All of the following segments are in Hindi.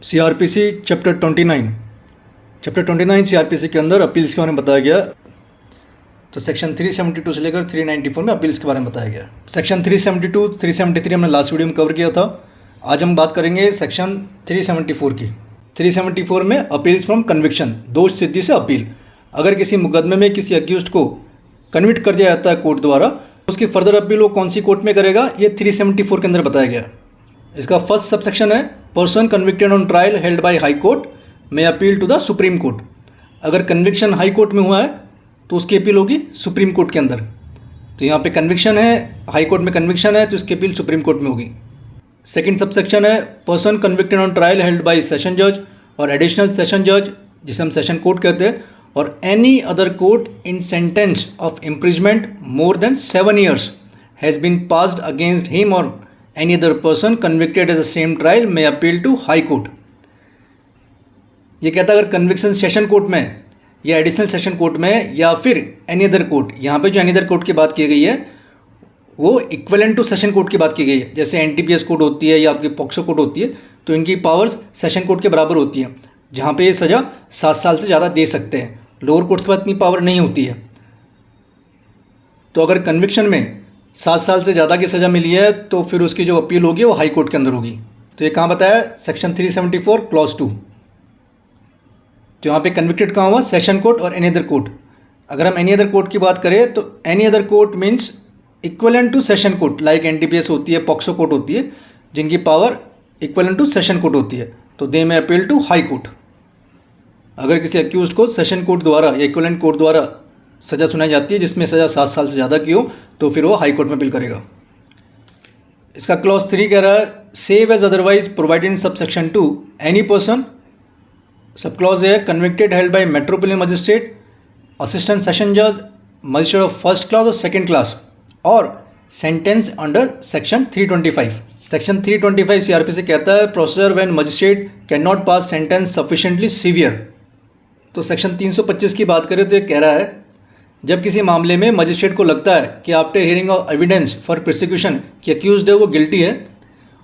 सीआरपीसी चैप्टर 29 सीआरपीसी के अंदर अपील्स के बारे में बताया गया। तो सेक्शन 372 से लेकर 394 में अपील्स के बारे में बताया गया। सेक्शन 372 373 हमने लास्ट वीडियो में कवर किया था। आज हम बात करेंगे सेक्शन 374 की। 374 में अपील्स फ्रॉम कन्विक्शन, दोष सिद्धि से अपील। अगर किसी मुकदमे में किसी अक्यूज्ड को कन्विक्ट कर दिया जाता है कोर्ट द्वारा, उसकी फर्दर अपील वो कौन सी कोर्ट में करेगा, ये 374 के अंदर बताया गया। इसका फर्स्ट सबसेक्शन है person convicted on trial held by high court में appeal to the supreme court. अगर कन्विक्शन हाई कोर्ट में हुआ है तो उसकी अपील होगी सुप्रीम कोर्ट के अंदर। तो यहाँ पे कन्विक्शन है, हाई कोर्ट में कन्विक्शन है, तो इसकी अपील सुप्रीम कोर्ट में होगी। सेकंड सबसेक्शन है person convicted on trial held bye session जज और एडिशनल सेशन जज, जिसे हम सेशन कोर्ट कहते हैं, और any other court in sentence of imprisonment more than 7 years has been passed against him और any other person convicted as the same trial में अपील टू हाई कोर्ट। ये कहता है अगर कन्विक्शन सेशन कोर्ट में या एडिशनल सेशन कोर्ट में या फिर एनी अदर कोर्ट, यहाँ पे जो एनी अदर कोर्ट की बात की गई है वो इक्विवेलेंट टू सेशन कोर्ट की बात की गई है। जैसे एनटीपीएस कोर्ट होती है या आपकी पॉक्सो कोर्ट होती है, तो इनकी पावर्स सेशन कोर्ट के बराबर होती है, जहाँ पे ये सज़ा 7 साल से ज़्यादा दे सकते हैं। लोअर कोर्ट्स के पास इतनी पावर नहीं होती है। तो अगर कन्विक्शन में 7 साल से ज़्यादा की सज़ा मिली है तो फिर उसकी जो अपील होगी वो हाई कोर्ट के अंदर होगी। तो ये कहाँ बताया, सेक्शन 374 क्लॉज 2। तो यहाँ पे कन्विक्टेड कहाँ हुआ, सेशन कोर्ट और एनी अदर कोर्ट। अगर हम एनी अदर कोर्ट की बात करें तो any other court means equivalent to session court, like NTPS होती है, पॉक्सो कोर्ट होती है, जिनकी power equivalent to session court होती है, तो दे में अपील टू हाई कोर्ट। अगर किसी अक्यूज्ड को सेशन कोर्ट द्वारा या इक्वलेंट कोर्ट द्वारा सज़ा सुनाई जाती है जिसमें सज़ा 7 साल से ज़्यादा की हो, तो फिर वो हाई कोर्ट में अपील करेगा। इसका क्लॉज 3 कह रहा है save as otherwise provided in subsection 2 any person, sub clause है convicted held by metropolitan magistrate, assistant session जज, मजिस्ट्रेट ऑफ फर्स्ट क्लास और सेकेंड क्लास, और sentence under section 325। Section 325 CrPC कहता है procedure when magistrate can not pass sentence sufficiently severe. तो सेक्शन 325 की बात करें तो ये कह रहा है जब किसी मामले में मजिस्ट्रेट को लगता है कि after hearing of evidence for prosecution कि अक्यूज्ड है वो गिल्टी है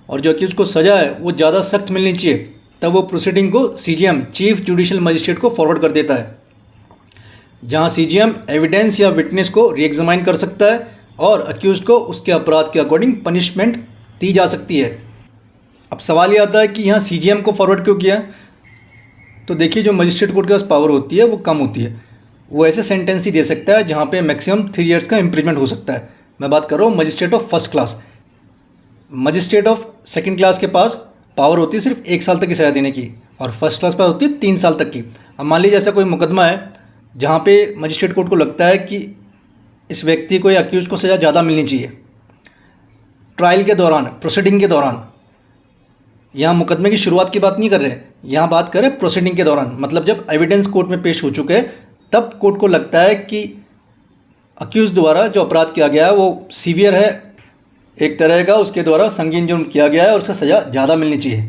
और जो अक्यूज को सज़ा है वो ज़्यादा सख्त मिलनी चाहिए, तब वो प्रोसीडिंग को सीजीएम चीफ जुडिशियल मजिस्ट्रेट को फॉरवर्ड कर देता है, जहां सीजीएम एविडेंस या विटनेस को रीएग्जामाइन कर सकता है और अक्यूज्ड को उसके अपराध के अकॉर्डिंग पनिशमेंट दी जा सकती है। अब सवाल ये आता है कि यहाँ सीजीएम को फॉरवर्ड क्यों किया। तो देखिए जो मजिस्ट्रेट कोर्ट के पास पावर होती है वो कम होती है, वो ऐसे सेंटेंस ही दे सकता है जहाँ पे मैक्सिमम 3 years का इम्प्रिजमेंट हो सकता है। मैं बात कर रहा हूँ magistrate of first class. Magistrate of second class के पास पावर होती है सिर्फ 1 साल तक की सज़ा देने की, और फर्स्ट क्लास पर होती है 3 साल तक की। अब मान लीजिए ऐसा कोई मुकदमा है जहाँ पे मजिस्ट्रेट कोर्ट को लगता है कि इस व्यक्ति को या अक्यूज को सज़ा ज़्यादा मिलनी चाहिए ट्रायल के दौरान, प्रोसीडिंग के दौरान। यहाँ मुकदमे की शुरुआत की बात नहीं कर रहे, यहाँ बात करें प्रोसीडिंग के दौरान, मतलब जब एविडेंस कोर्ट में पेश हो चुके हैं तब कोर्ट को लगता है कि अक्यूज द्वारा जो अपराध किया गया है वो सीवियर है, एक तरह का उसके द्वारा संगीन जुर्म किया गया है और उसका सज़ा ज़्यादा मिलनी चाहिए।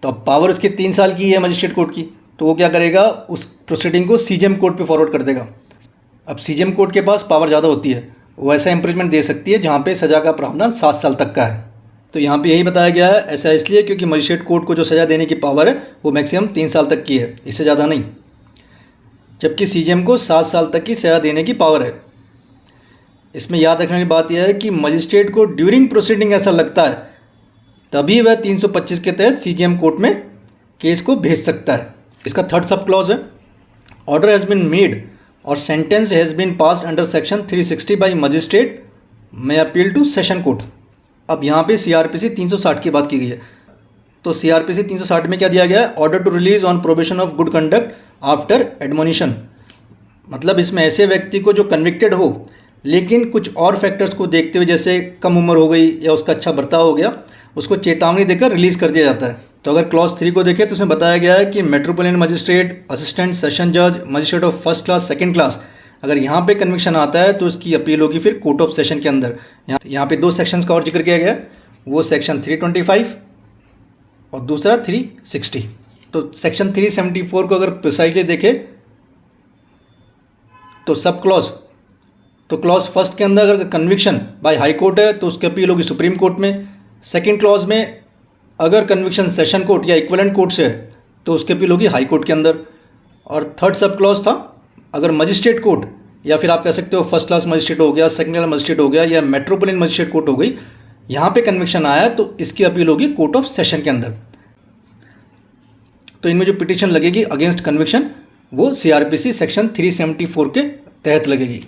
तो अब पावर उसकी 3 साल की है मजिस्ट्रेट कोर्ट की, तो वो क्या करेगा, उस प्रोसीडिंग को सीजीएम कोर्ट पे फॉरवर्ड कर देगा। अब सीजीएम कोर्ट के पास पावर ज़्यादा होती है, वो ऐसा इम्प्रिजमेंट दे सकती है जहाँ पे सज़ा का प्रावधान 7 साल तक का है। तो यहाँ पे यही बताया गया है, ऐसा इसलिए क्योंकि मजिस्ट्रेट कोर्ट को जो सज़ा देने की पावर है वो मैक्सिमम 3 साल तक की है, इससे ज़्यादा नहीं, जबकि सीजीएम को 7 साल तक की सज़ा देने की पावर है। इसमें याद रखने की बात यह है कि मजिस्ट्रेट को ड्यूरिंग प्रोसीडिंग ऐसा लगता है तभी वह 325 के तहत सीजीएम कोर्ट में केस को भेज सकता है। इसका थर्ड सब क्लॉज है ऑर्डर हैज़ बीन मेड और sentence has been passed under section 360 by magistrate में अपील टू सेशन कोर्ट। अब यहाँ पे सीआरपीसी 360 की बात की गई है, तो सीआरपीसी 360 में क्या दिया गया है, order to release on probation of good conduct after admonition. मतलब इसमें ऐसे व्यक्ति को जो कन्विक्टेड हो लेकिन कुछ और फैक्टर्स को देखते हुए, जैसे कम उम्र हो गई या उसका अच्छा बर्ताव हो गया, उसको चेतावनी देकर रिलीज़ कर दिया जाता है। तो अगर क्लॉज 3 को देखें तो उसमें बताया गया है कि मेट्रोपोलिटन मजिस्ट्रेट, असिस्टेंट सेशन जज, magistrate of first class, second class, अगर यहाँ पे कन्विक्शन आता है तो उसकी अपील होगी फिर कोर्ट ऑफ सेशन के अंदर। यहाँ पे 2 सेक्शंस का और जिक्र किया गया, वो सेक्शन 325 और दूसरा 360। तो सेक्शन 374 को अगर प्रिसाइजली देखें तो सब क्लॉज, तो क्लॉज फर्स्ट के अंदर अगर कन्विक्शन बाय हाई कोर्ट है तो उसकी अपील होगी सुप्रीम कोर्ट में। सेकंड क्लॉज में अगर कन्विक्शन सेशन कोर्ट या इक्विवेलेंट कोर्ट से है तो उसकी अपील होगी हाई कोर्ट के अंदर। और थर्ड सब क्लॉज था, अगर मजिस्ट्रेट कोर्ट या फिर आप कह सकते हो फर्स्ट क्लास मजिस्ट्रेट हो गया, सेकंड क्लास मजिस्ट्रेट हो गया या मेट्रोपोलिटन मजिस्ट्रेट कोर्ट हो गई, यहाँ पे कन्विक्शन आया तो इसकी अपील होगी कोर्ट ऑफ सेशन के अंदर। तो इनमें जो पिटीशन लगेगी अगेंस्ट कन्विक्शन वो CRPC सेक्शन 374 के तहत लगेगी।